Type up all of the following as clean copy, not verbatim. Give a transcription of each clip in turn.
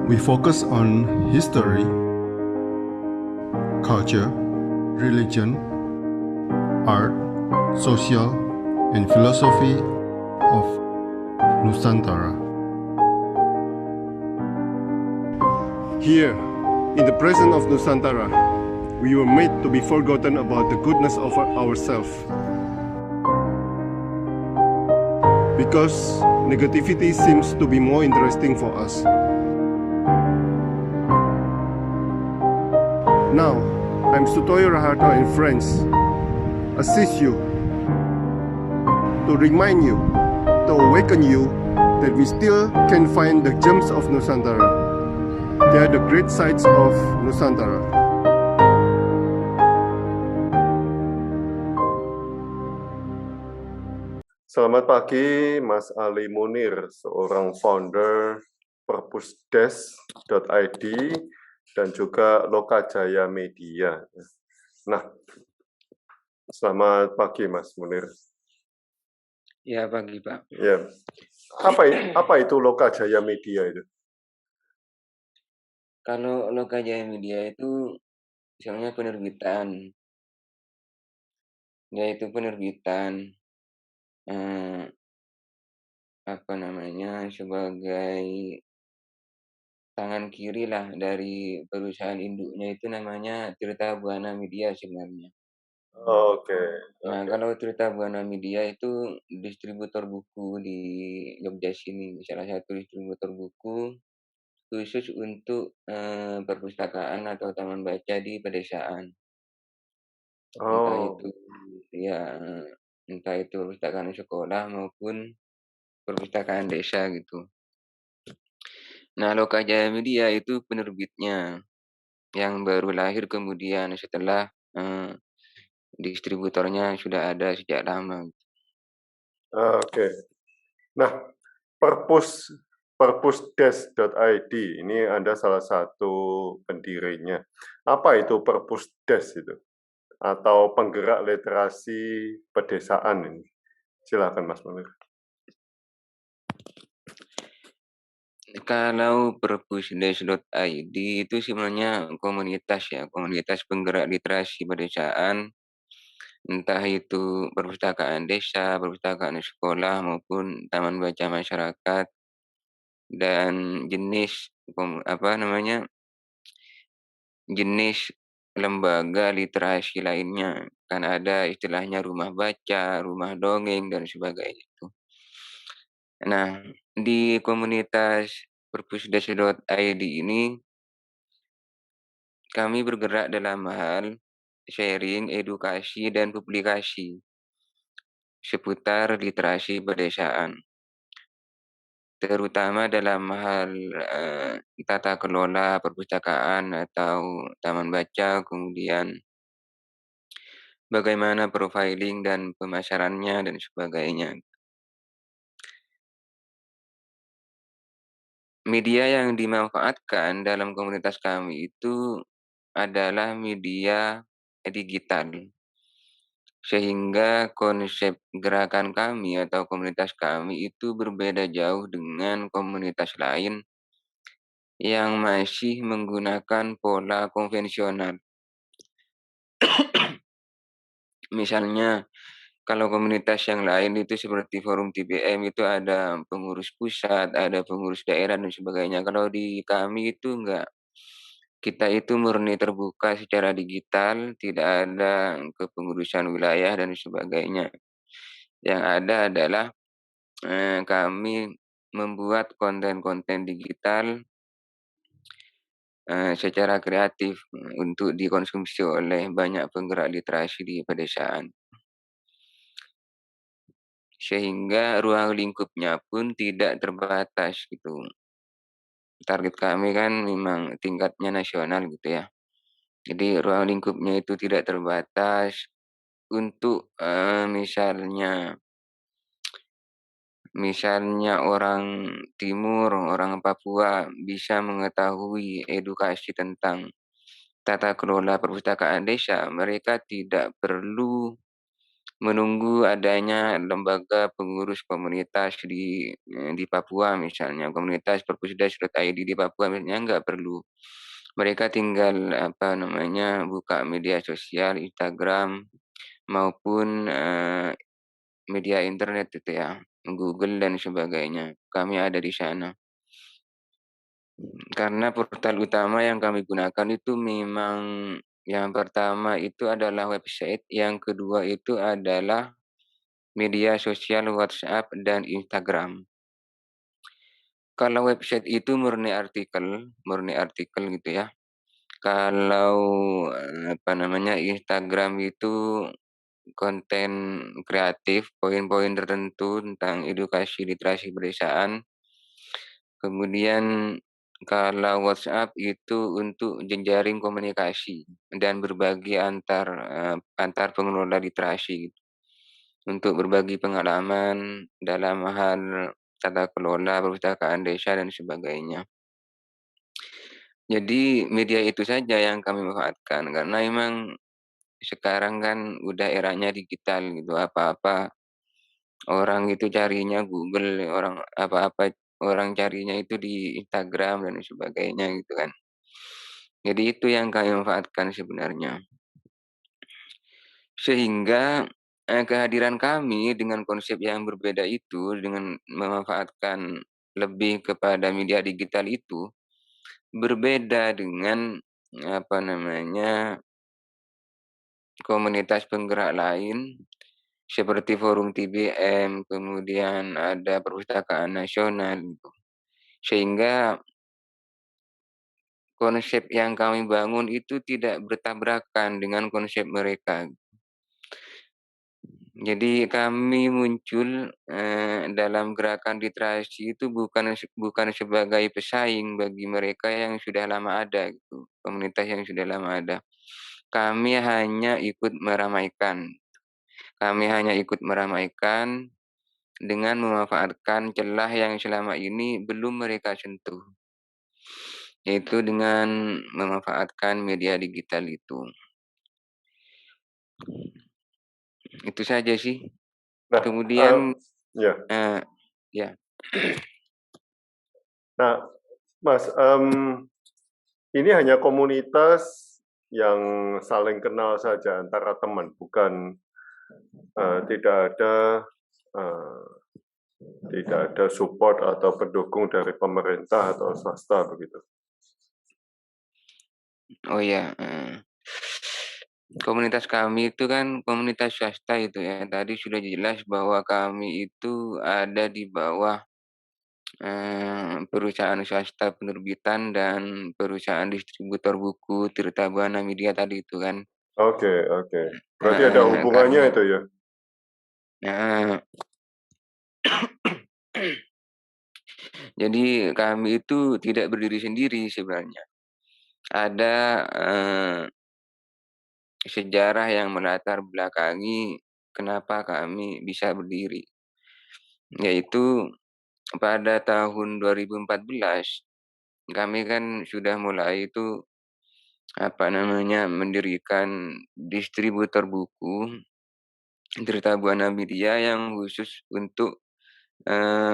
We focus on history, culture, religion, art, social, and philosophy of Nusantara. Here, in the presence of Nusantara, we were made to be forgotten about the goodness of ourselves. Because negativity seems to be more interesting for us. Now, I'm Sutoyo Raharto and friends assist you to remind you, to awaken you that we still can find the gems of Nusantara. They are the great sights of Nusantara. Selamat pagi, Mas Ali Munir, seorang founder perpusdes.id dan juga Lokajaya Media. Nah, selamat pagi, Mas Munir. Ya, pagi, Pak. Ya, apa itu Lokajaya Media itu? Kalau Lokajaya Media itu misalnya penerbitan, yaitu penerbitan sebagai tangan kiri lah dari perusahaan induknya itu namanya Tirta Buana Media sebenarnya. Oke. Nah, kalau Tirta Buana Media itu distributor buku di Jogja sini, salah satu distributor buku khusus untuk perpustakaan atau taman baca di pedesaan. Entah itu perpustakaan sekolah maupun perpustakaan desa gitu. Nah, Lokajaya Media itu penerbitnya yang baru lahir kemudian setelah distributornya sudah ada sejak lama. Oke. Nah, perpusdes.id ini Anda salah satu pendirinya. Apa itu Perpusdes itu? Atau penggerak literasi pedesaan ini? Silakan Mas Munir. Kalau perpusdes.id itu sebenarnya komunitas penggerak literasi pedesaan, entah itu perpustakaan desa, perpustakaan sekolah maupun taman baca masyarakat dan jenis jenis lembaga literasi lainnya. Kan ada istilahnya rumah baca, rumah dongeng dan sebagainya itu. Nah, di komunitas perpusdes.id ini kami bergerak dalam hal sharing, edukasi, dan publikasi seputar literasi pedesaan, terutama dalam hal tata kelola perpustakaan atau taman baca, kemudian bagaimana profiling dan pemasarannya dan sebagainya. Media yang dimanfaatkan dalam komunitas kami itu adalah media digital. Sehingga konsep gerakan kami atau komunitas kami itu berbeda jauh dengan komunitas lain yang masih menggunakan pola konvensional. Misalnya, kalau komunitas yang lain itu seperti Forum TBM itu ada pengurus pusat, ada pengurus daerah dan sebagainya. Kalau di kami itu enggak. Kita itu murni terbuka secara digital, tidak ada kepengurusan wilayah dan sebagainya. Yang ada adalah kami membuat konten-konten digital secara kreatif untuk dikonsumsi oleh banyak penggerak literasi di pedesaan. Sehingga ruang lingkupnya pun tidak terbatas gitu. Target kami kan memang tingkatnya nasional gitu ya. Jadi ruang lingkupnya itu tidak terbatas untuk misalnya orang timur, orang Papua bisa mengetahui edukasi tentang tata kelola perpustakaan desa, mereka tidak perlu menunggu adanya lembaga pengurus komunitas di Papua misalnya, komunitas perpusdas.id di Papua misalnya nggak perlu. Mereka tinggal buka media sosial, Instagram maupun media internet itu ya, Google dan sebagainya. Kami ada di sana. Karena portal utama yang kami gunakan itu memang yang pertama itu adalah website, yang kedua itu adalah media sosial WhatsApp dan Instagram. Kalau website itu murni artikel gitu ya. Kalau Instagram itu konten kreatif, poin-poin tertentu tentang edukasi literasi pedesaan. Kemudian kalau WhatsApp itu untuk jejaring komunikasi dan berbagi antar pengelola literasi gitu. Untuk berbagi pengalaman dalam hal tata kelola perpustakaan desa dan sebagainya. Jadi media itu saja yang kami manfaatkan karena memang sekarang kan udah eranya digital gitu, apa-apa orang itu carinya Google, apa-apa orang carinya itu di Instagram dan sebagainya gitu kan. Jadi itu yang kami manfaatkan sebenarnya. Sehingga, kehadiran kami dengan konsep yang berbeda itu, dengan memanfaatkan lebih kepada media digital itu, berbeda dengan, komunitas penggerak lain, seperti Forum TBM, kemudian ada Perpustakaan Nasional gitu. Sehingga konsep yang kami bangun itu tidak bertabrakan dengan konsep mereka. Jadi kami muncul, dalam gerakan literasi itu bukan sebagai pesaing bagi mereka yang sudah lama ada gitu, komunitas yang sudah lama ada. Kami hanya ikut meramaikan. Kami hanya ikut meramaikan dengan memanfaatkan celah yang selama ini belum mereka sentuh, yaitu dengan memanfaatkan media digital itu. Itu saja sih. Nah, Kemudian ya. ya. Nah, Mas, ini hanya komunitas yang saling kenal saja antara teman, bukan tidak ada support atau pendukung dari pemerintah atau swasta begitu. Oh ya, komunitas kami itu kan komunitas swasta itu ya. Tadi sudah jelas bahwa kami itu ada di bawah perusahaan swasta penerbitan dan perusahaan distributor buku Tirta Buana Media tadi itu kan. Oke. Berarti ada hubungannya itu ya? Nah, jadi kami itu tidak berdiri sendiri sebenarnya. Ada sejarah yang melatar belakangi kenapa kami bisa berdiri. Yaitu pada tahun 2014 kami kan sudah mulai itu mendirikan distributor buku Tirta Buana Media yang khusus untuk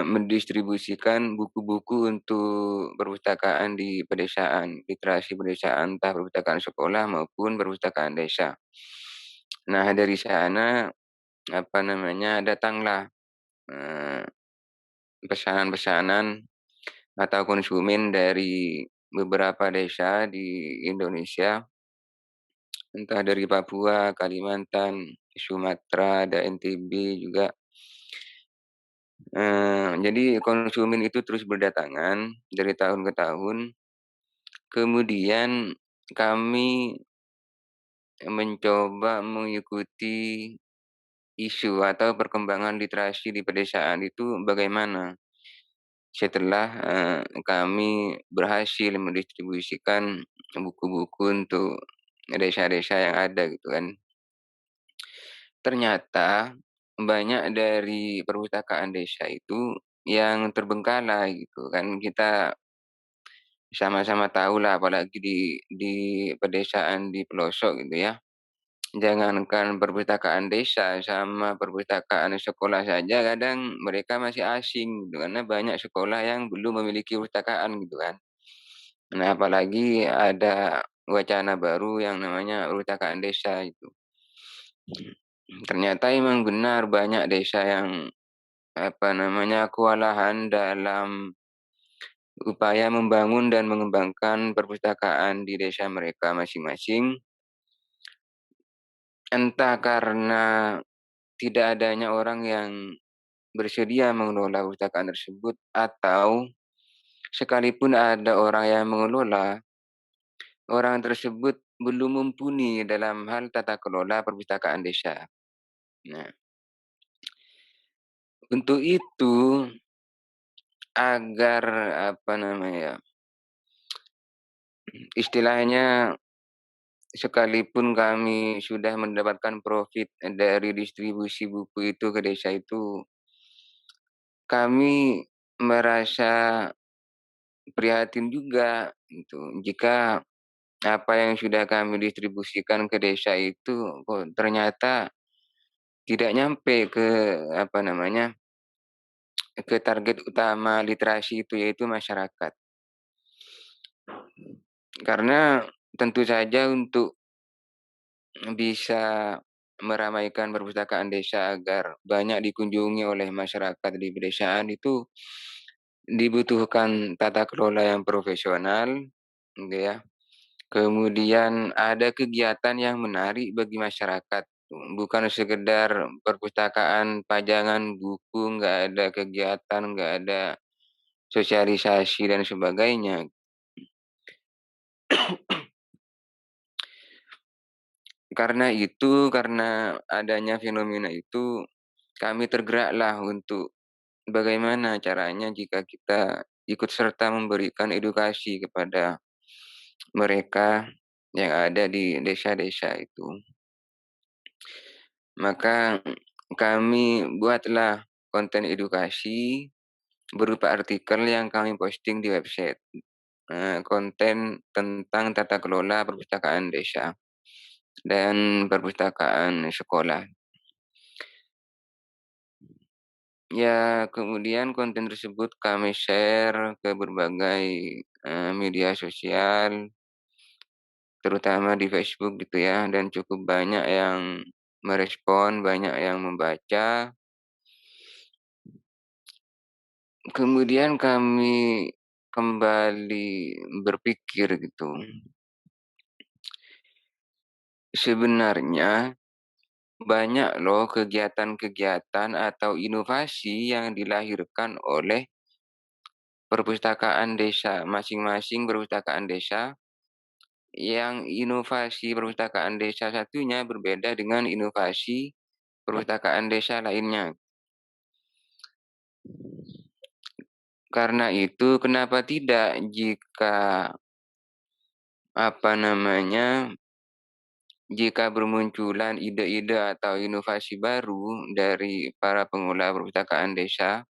mendistribusikan buku-buku untuk perpustakaan di pedesaan, literasi pedesaan, entah perpustakaan sekolah maupun perpustakaan desa. Nah, dari sana datanglah pesanan-pesanan atau konsumen dari beberapa desa di Indonesia, entah dari Papua, Kalimantan, Sumatera, ada NTB juga. Jadi konsumen itu terus berdatangan dari tahun ke tahun. Kemudian kami mencoba mengikuti isu atau perkembangan literasi di pedesaan itu bagaimana. Setelah, kami berhasil mendistribusikan buku-buku untuk desa-desa yang ada gitu kan. Ternyata banyak dari perpustakaan desa itu yang terbengkalai gitu kan. Kita sama-sama tahu lah apalagi di pedesaan di pelosok gitu ya. Jangankan perpustakaan desa, sama perpustakaan sekolah saja kadang mereka masih asing gitu, karena banyak sekolah yang belum memiliki perpustakaan gitu kan. Nah, apalagi ada wacana baru yang namanya perpustakaan desa itu. Ternyata emang benar banyak desa yang, kewalahan dalam upaya membangun dan mengembangkan perpustakaan di desa mereka masing-masing. Entah karena tidak adanya orang yang bersedia mengelola perpustakaan tersebut, atau sekalipun ada orang yang mengelola, orang tersebut belum mumpuni dalam hal tata kelola perpustakaan desa. Nah, untuk itu agar istilahnya sekalipun kami sudah mendapatkan profit dari distribusi buku itu ke desa itu, kami merasa prihatin juga gitu, jika apa yang sudah kami distribusikan ke desa itu kok ternyata tidak nyampe ke apa namanya, ke target utama literasi itu, yaitu masyarakat. Karena tentu saja untuk bisa meramaikan perpustakaan desa agar banyak dikunjungi oleh masyarakat di pedesaan itu dibutuhkan tata kelola yang profesional, gitu ya. Kemudian ada kegiatan yang menarik bagi masyarakat, bukan sekedar perpustakaan pajangan buku, nggak ada kegiatan, nggak ada sosialisasi dan sebagainya. Karena adanya fenomena itu, kami tergeraklah untuk bagaimana caranya jika kita ikut serta memberikan edukasi kepada mereka yang ada di desa-desa itu. Maka kami buatlah konten edukasi berupa artikel yang kami posting di website, konten tentang tata kelola perpustakaan desa dan perpustakaan sekolah. Ya, kemudian konten tersebut kami share ke berbagai, media sosial, terutama di Facebook gitu ya, dan cukup banyak yang merespon, banyak yang membaca. Kemudian kami kembali berpikir gitu, sebenarnya banyak loh kegiatan-kegiatan atau inovasi yang dilahirkan oleh perpustakaan desa, masing-masing perpustakaan desa, yang inovasi perpustakaan desa satunya berbeda dengan inovasi perpustakaan desa lainnya. Karena itu kenapa tidak jika, jika bermunculan ide-ide atau inovasi baru dari para pengelola perpustakaan desa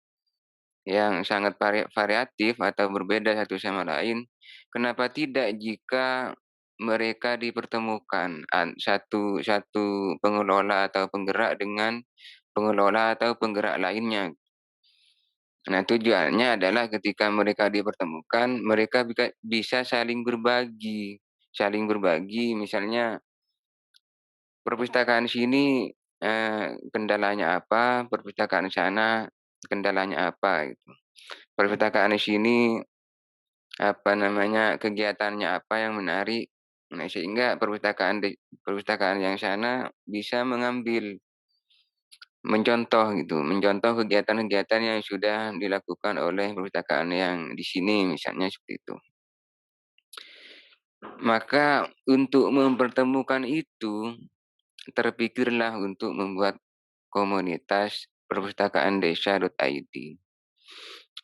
yang sangat variatif atau berbeda satu sama lain, kenapa tidak jika mereka dipertemukan satu satu pengelola atau penggerak dengan pengelola atau penggerak lainnya. Nah, tujuannya adalah ketika mereka dipertemukan, mereka bisa saling berbagi. Saling berbagi, misalnya perpustakaan sini, kendalanya apa, perpustakaan sana kendalanya apa, gitu. Perpustakaan di sini, kegiatannya apa yang menarik. Nah, sehingga perpustakaan yang sana bisa mencontoh kegiatan-kegiatan yang sudah dilakukan oleh perpustakaan yang di sini, misalnya seperti itu. Maka untuk mempertemukan itu, terpikirlah untuk membuat komunitas perpustakaan-desa.id,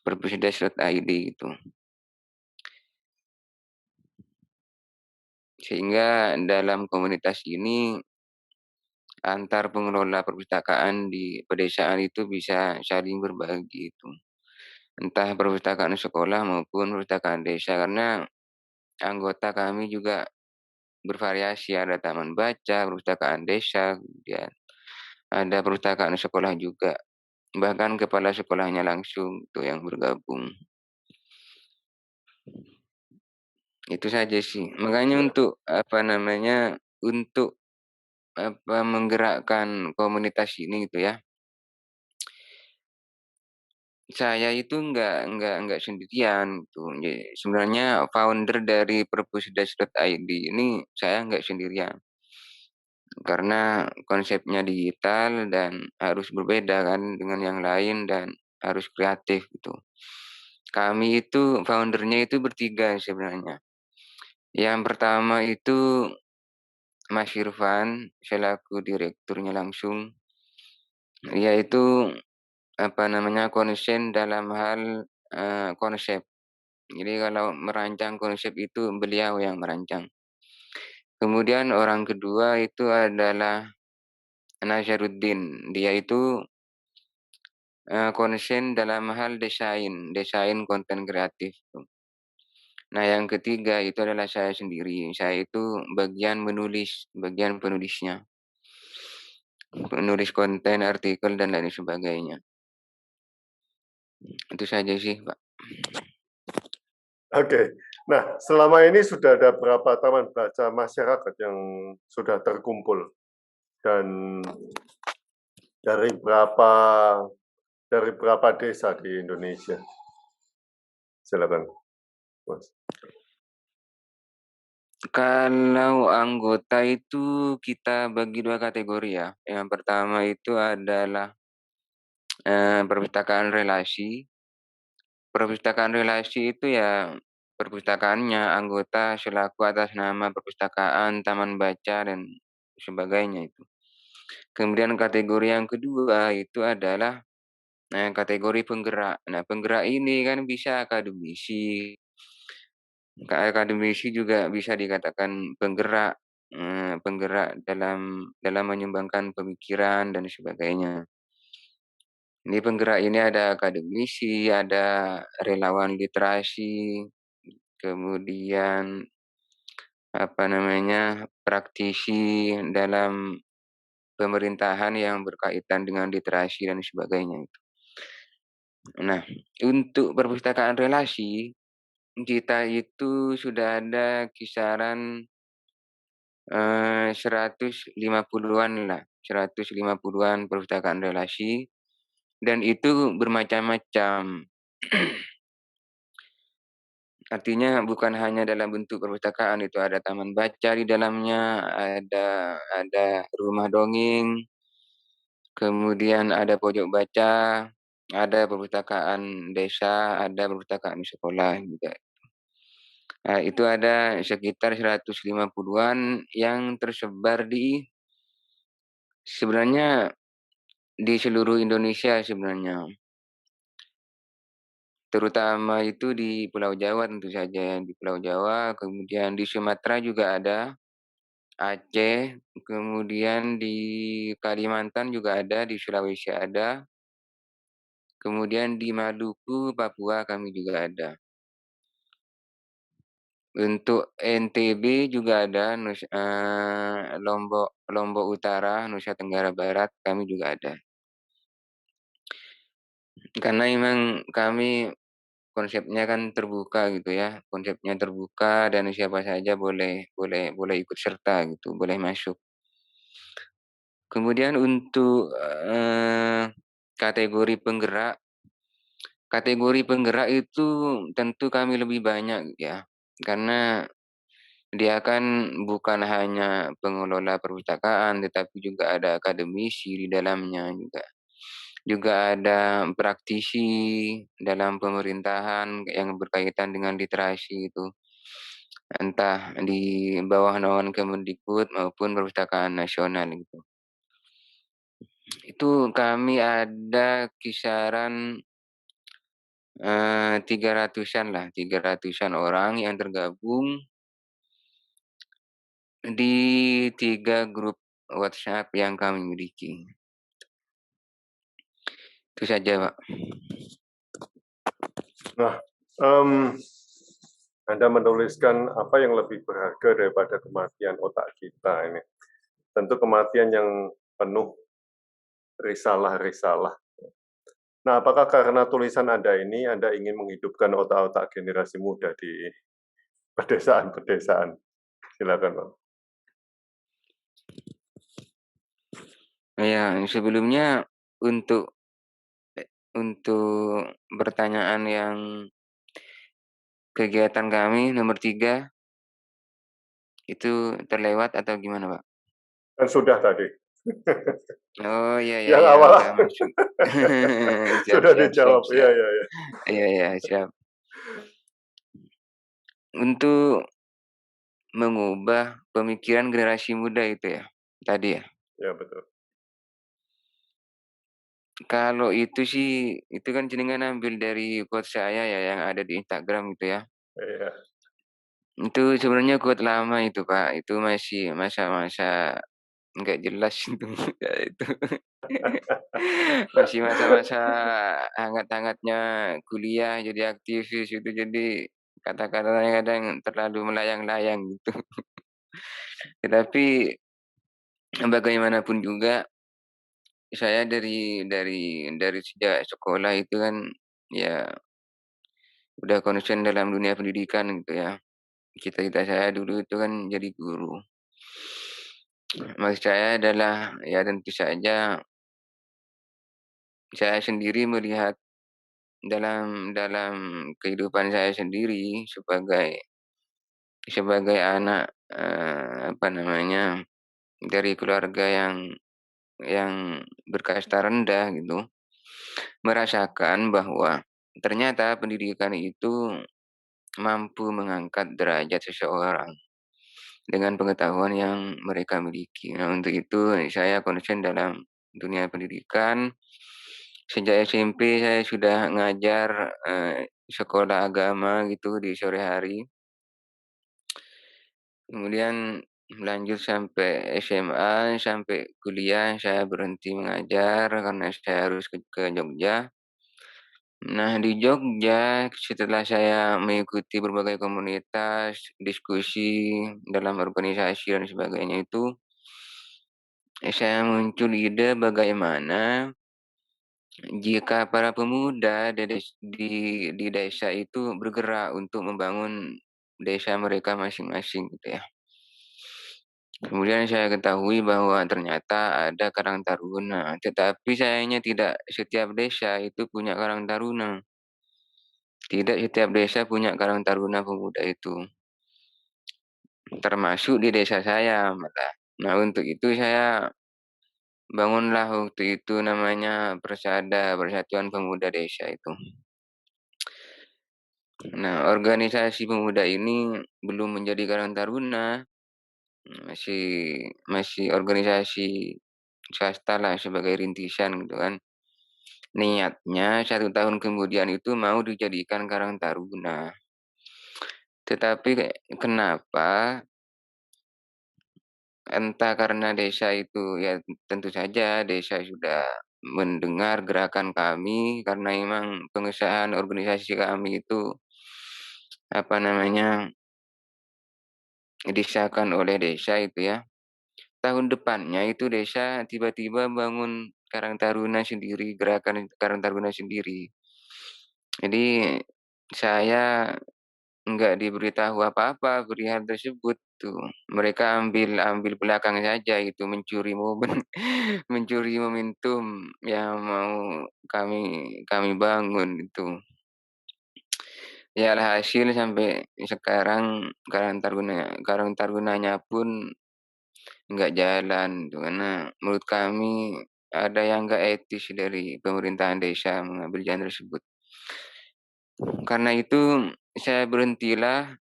perpusdes.id itu. Sehingga dalam komunitas ini, antar pengelola perpustakaan di pedesaan itu bisa saling berbagi itu. Entah perpustakaan sekolah maupun perpustakaan desa, karena anggota kami juga bervariasi, ada taman baca, perpustakaan desa, kemudian ada perpustakaan sekolah juga. Bahkan kepala sekolahnya langsung tuh yang bergabung. Itu saja sih. Makanya untuk untuk menggerakkan komunitas ini gitu ya. Saya itu nggak sendirian gitu. Sebenarnya founder dari perpusdas.id ini saya nggak sendirian. Karena konsepnya digital dan harus berbeda kan dengan yang lain dan harus kreatif gitu. Kami itu foundernya itu bertiga sebenarnya. Yang pertama itu Mas Irfan selaku direkturnya langsung, yaitu konsen dalam hal konsep. Jadi kalau merancang konsep itu beliau yang merancang. Kemudian orang kedua itu adalah Nazaruddin. Dia itu konsen dalam hal desain konten kreatif. Nah, yang ketiga itu adalah saya sendiri. Saya itu bagian penulisnya. Penulis konten, artikel, dan lain sebagainya. Itu saja sih, Pak. Oke. Nah, selama ini sudah ada berapa taman baca masyarakat yang sudah terkumpul? Dan dari berapa desa di Indonesia? Silakan, Mas. Kalau anggota itu kita bagi 2 kategori ya. Yang pertama itu adalah perpustakaan relasi. Perpustakaan relasi itu ya perpustakaannya, anggota selaku atas nama perpustakaan, taman baca, dan sebagainya itu. Kemudian kategori yang kedua itu adalah kategori penggerak. Nah, penggerak ini kan bisa akademisi. Akademisi juga bisa dikatakan penggerak, penggerak dalam menyumbangkan pemikiran dan sebagainya. Ini penggerak ini ada akademisi, ada relawan literasi, kemudian praktisi dalam pemerintahan yang berkaitan dengan literasi dan sebagainya itu. Nah, untuk perpustakaan relasi, kita itu sudah ada kisaran 150-an lah, 150-an perpustakaan relasi, dan itu bermacam-macam. Artinya bukan hanya dalam bentuk perpustakaan, itu ada taman baca di dalamnya, ada rumah dongeng, kemudian ada pojok baca, ada perpustakaan desa, ada perpustakaan sekolah juga. Nah, itu ada sekitar 150-an yang tersebar sebenarnya di seluruh Indonesia sebenarnya. Terutama itu di Pulau Jawa tentu saja, di Pulau Jawa, kemudian di Sumatera juga ada, Aceh, kemudian di Kalimantan juga ada, di Sulawesi ada, kemudian di Maluku, Papua kami juga ada. Untuk NTB juga ada, Lombok Utara, Nusa Tenggara Barat kami juga ada. Karena memang kami konsepnya kan terbuka gitu ya, konsepnya terbuka dan siapa saja boleh ikut serta gitu, boleh masuk. Kemudian untuk kategori penggerak itu tentu kami lebih banyak ya, karena dia kan bukan hanya pengelola perpustakaan, tetapi juga ada akademisi di dalamnya juga. Juga ada praktisi dalam pemerintahan yang berkaitan dengan literasi itu. Entah di bawah naungan Kemendikbud maupun Perpustakaan Nasional gitu. Itu kami ada kisaran 300-an lah, 300-an orang yang tergabung di 3 grup WhatsApp yang kami miliki. Itu saja, Pak. Nah, Anda menuliskan apa yang lebih berharga daripada kematian otak kita ini. Tentu kematian yang penuh risalah-risalah. Nah, apakah karena tulisan Anda ini, Anda ingin menghidupkan otak-otak generasi muda di pedesaan-pedesaan? Silakan, Bang. Ya, sebelumnya untuk untuk pertanyaan yang kegiatan kami nomor 3 itu terlewat atau gimana, Pak? Kan sudah tadi. Oh, iya iya Yang iya, awal udah masuk. Siap sudah siap siap dijawab. Iya, siap. iya, iya. Iya iya, siap. Untuk mengubah pemikiran generasi muda itu ya, tadi ya? Ya, betul. Kalau itu sih, itu kan jenengan ambil dari quote saya ya, yang ada di Instagram gitu ya. Iya. Itu sebenarnya quote lama itu, Pak, itu masih masa-masa nggak jelas itu, ya itu. Masih masa-masa hangat-hangatnya kuliah jadi aktivis itu, jadi kata-katanya kadang terlalu melayang-layang gitu. Tetapi bagaimanapun juga saya dari sejak sekolah itu kan ya udah concern dalam dunia pendidikan gitu ya. Cita-cita saya dulu itu kan jadi guru. Maksud saya adalah ya tentu saja saya sendiri melihat dalam dalam kehidupan saya sendiri sebagai sebagai anak, apa namanya, dari keluarga yang berkasta rendah gitu, merasakan bahwa ternyata pendidikan itu mampu mengangkat derajat seseorang dengan pengetahuan yang mereka miliki. Nah, untuk itu saya concern dalam dunia pendidikan. Sejak SMP saya sudah ngajar, sekolah agama gitu di sore hari. Kemudian lanjut sampai SMA, sampai kuliah saya berhenti mengajar karena saya harus ke Jogja. Nah, di Jogja setelah saya mengikuti berbagai komunitas, diskusi dalam organisasi dan sebagainya itu, saya muncul ide bagaimana jika para pemuda di desa itu bergerak untuk membangun desa mereka masing-masing gitu ya. Kemudian saya ketahui bahwa ternyata ada Karang Taruna, tetapi sayangnya tidak setiap desa itu punya Karang Taruna. Tidak setiap desa punya Karang Taruna pemuda itu, termasuk di desa saya malah. Nah, untuk itu saya bangunlah waktu itu namanya Persada, Persatuan Pemuda Desa itu. Nah, organisasi pemuda ini belum menjadi Karang Taruna, masih masih organisasi swasta lah sebagai rintisan gitu kan. Niatnya 1 tahun kemudian itu mau dijadikan Karang Taruna. Tetapi kenapa, entah karena desa itu ya tentu saja desa sudah mendengar gerakan kami karena memang pengesahan organisasi kami itu, apa namanya, disahkan oleh desa itu ya. Tahun depannya itu desa tiba-tiba bangun Karang Taruna sendiri, gerakan Karang Taruna sendiri. Jadi saya nggak diberitahu apa-apa perihal tersebut tuh. Mereka ambil ambil belakang saja itu, mencuri momen, mencuri momentum yang mau kami kami bangun itu. Ya alhasil sampai sekarang Karang Tarunanya pun nggak jalan tuh, karena menurut kami ada yang nggak etis dari pemerintahan desa mengambil jalan tersebut. Karena itu saya berhentilah,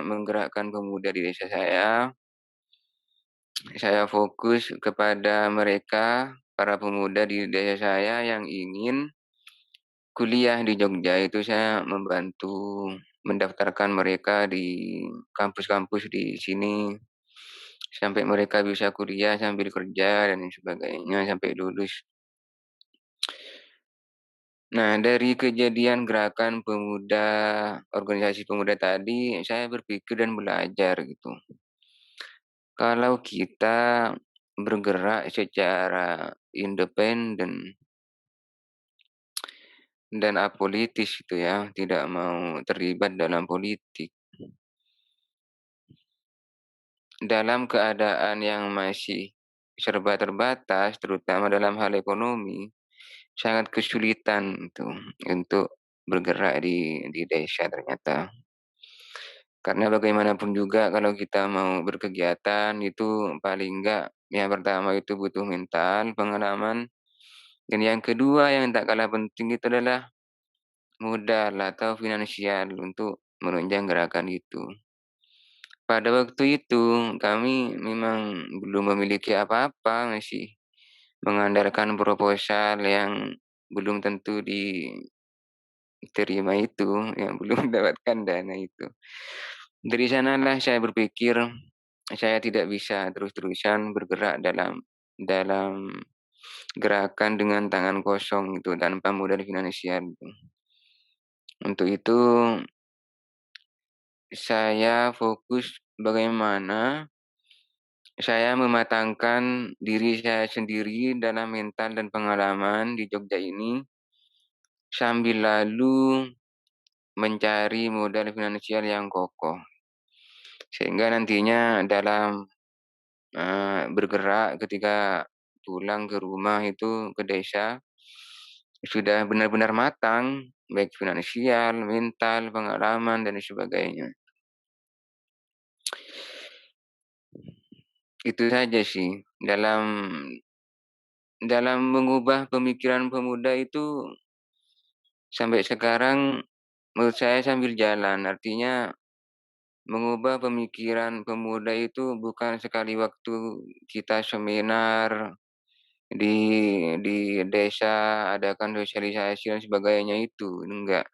menggerakkan pemuda di desa saya. Saya fokus kepada mereka, para pemuda di desa saya yang ingin kuliah di Jogja itu saya membantu mendaftarkan mereka di kampus-kampus di sini, sampai mereka bisa kuliah sambil kerja dan sebagainya sampai lulus. Nah, dari kejadian gerakan pemuda, organisasi pemuda tadi, saya berpikir dan belajar gitu. Kalau kita bergerak secara independen dan apolitis gitu ya, tidak mau terlibat dalam politik. Dalam keadaan yang masih serba terbatas, terutama dalam hal ekonomi, sangat kesulitan itu untuk bergerak di desa ternyata. Karena bagaimanapun juga kalau kita mau berkegiatan itu paling enggak yang pertama itu butuh mental, pengalaman, dan yang kedua yang tak kalah penting itu adalah modal atau finansial untuk menunjang gerakan itu. Pada waktu itu kami memang belum memiliki apa-apa, masih mengandalkan proposal yang belum tentu diterima itu, yang belum mendapatkan dana itu. Dari sanalah saya berpikir saya tidak bisa terus-terusan bergerak dalam gerakan dengan tangan kosong itu tanpa modal finansial itu. Untuk itu saya fokus bagaimana saya mematangkan diri saya sendiri dalam mental dan pengalaman di Jogja ini, sambil lalu mencari modal finansial yang kokoh. Sehingga nantinya dalam, bergerak ketika pulang ke rumah itu, ke desa, sudah benar-benar matang, baik finansial, mental, pengalaman, dan sebagainya. Itu saja sih, dalam mengubah pemikiran pemuda itu sampai sekarang menurut saya sambil jalan. Artinya mengubah pemikiran pemuda itu bukan sekali waktu kita seminar di desa, adakan sosialisasi dan sebagainya itu, enggak.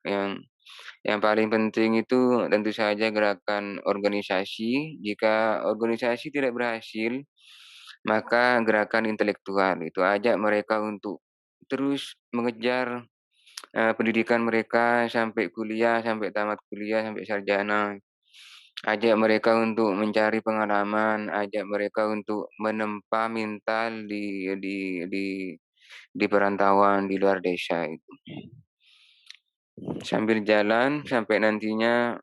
Yang paling penting itu tentu saja gerakan organisasi. Jika organisasi tidak berhasil, maka gerakan intelektual. Itu ajak mereka untuk terus mengejar, pendidikan mereka sampai kuliah, sampai tamat kuliah, sampai sarjana. Ajak mereka untuk mencari pengalaman, ajak mereka untuk menempa mental di perantauan, di luar desa itu. Sambil jalan sampai nantinya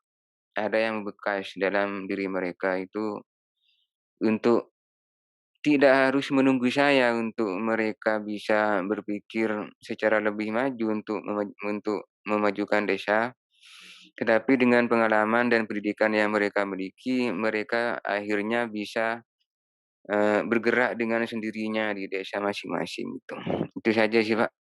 ada yang bekas dalam diri mereka itu untuk tidak harus menunggu saya untuk mereka bisa berpikir secara lebih maju untuk memajukan desa, tetapi dengan pengalaman dan pendidikan yang mereka miliki, mereka akhirnya bisa, bergerak dengan sendirinya di desa masing-masing itu. Itu saja sih, Pak.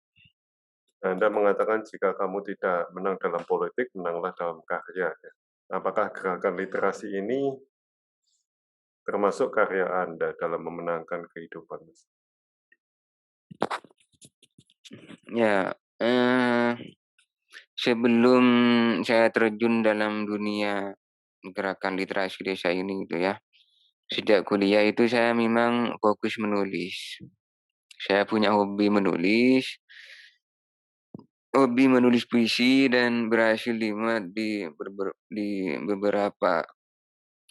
Anda mengatakan jika kamu tidak menang dalam politik, menanglah dalam karya. Ya. Apakah gerakan literasi ini termasuk karya Anda dalam memenangkan kehidupan? Ya, sebelum saya terjun dalam dunia gerakan literasi desa ini gitu ya, sejak kuliah itu saya memang fokus menulis. Saya punya hobi menulis puisi dan berhasil dimuat di beberapa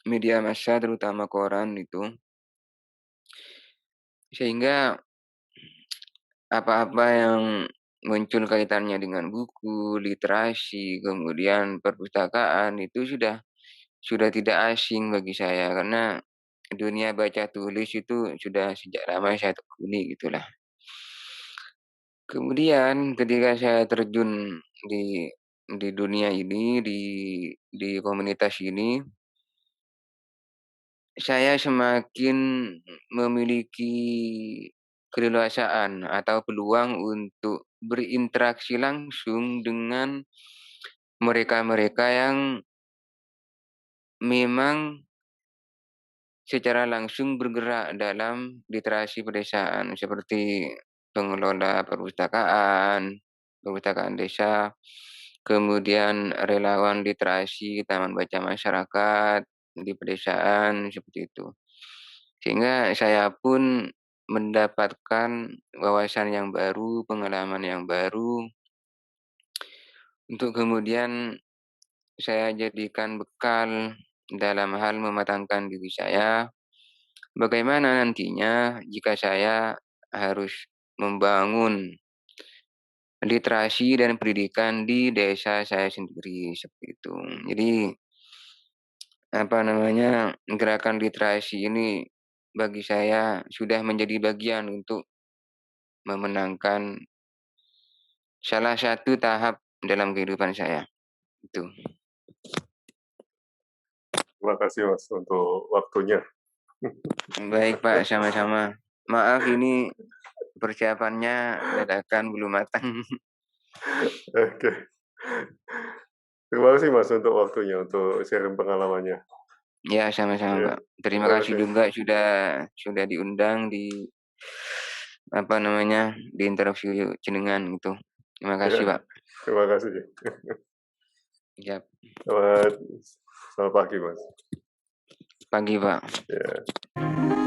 media massa terutama koran itu. Sehingga apa-apa yang muncul kaitannya dengan buku, literasi, kemudian perpustakaan itu sudah tidak asing bagi saya karena dunia baca tulis itu sudah sejak lama saya tekuni gitulah. Kemudian ketika saya terjun di dunia ini, di komunitas ini, saya semakin memiliki keleluasaan atau peluang untuk berinteraksi langsung dengan mereka-mereka yang memang secara langsung bergerak dalam literasi pedesaan seperti pengelola perpustakaan desa, kemudian relawan literasi taman baca masyarakat di pedesaan seperti itu. Sehingga saya pun mendapatkan wawasan yang baru, pengalaman yang baru untuk kemudian saya jadikan bekal dalam hal mematangkan diri saya, bagaimana nantinya jika saya harus membangun literasi dan pendidikan di desa saya sendiri, seperti itu. Jadi, gerakan literasi ini bagi saya sudah menjadi bagian untuk memenangkan salah satu tahap dalam kehidupan saya, itu. Terima kasih Mas untuk waktunya. Baik Pak, sama-sama. Maaf ini persiapannya dadakan, belum matang. Oke. Terima kasih Mas untuk waktunya, untuk sharing pengalamannya. Ya, sama-sama Ya, Pak. Terima terima kasih kasih. juga sudah diundang di di interview jenengan gitu. Terima kasih Ya, Pak. terima kasih. Siap. Selamat pagi Mas. Pagi Pak. Ya.